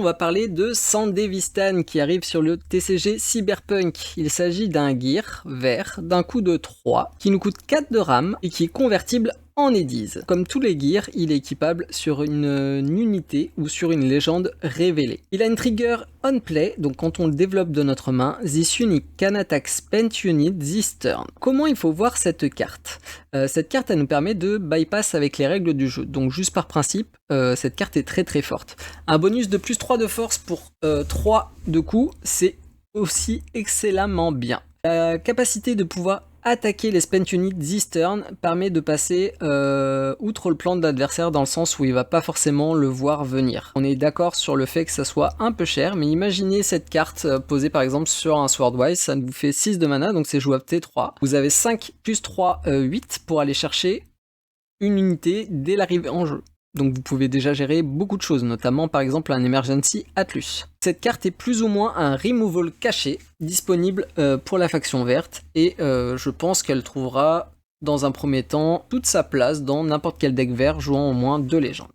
On va parler de Sandevistan qui arrive sur le TCG Cyberpunk. Il s'agit d'un gear vert d'un coût de 3 qui nous coûte 4 de RAM et qui est convertible en Ediz. Comme tous les gears, il est équipable sur une unité ou sur une légende révélée. Il a une trigger on play, donc quand on le développe de notre main, this unique can attack spent unit this turn. Comment il faut voir cette carte? Cette carte, elle nous permet de bypass avec les règles du jeu. Donc juste par principe, cette carte est très très forte. Un bonus de plus 3 de force pour 3 de coups, c'est aussi excellemment bien. La capacité de pouvoir attaquer les spent units this turn permet de passer outre le plan de l'adversaire dans le sens où il va pas forcément le voir venir. On est d'accord sur le fait que ça soit un peu cher, mais imaginez cette carte posée par exemple sur un Swordwise, ça vous fait 6 de mana, donc c'est jouable T3. Vous avez 5 plus 3, 8 pour aller chercher une unité dès l'arrivée en jeu. Donc vous pouvez déjà gérer beaucoup de choses, notamment par exemple un Emergency Atlus. Cette carte est plus ou moins un removal caché, disponible pour la faction verte, et je pense qu'elle trouvera dans un premier temps toute sa place dans n'importe quel deck vert jouant au moins 2 légendes.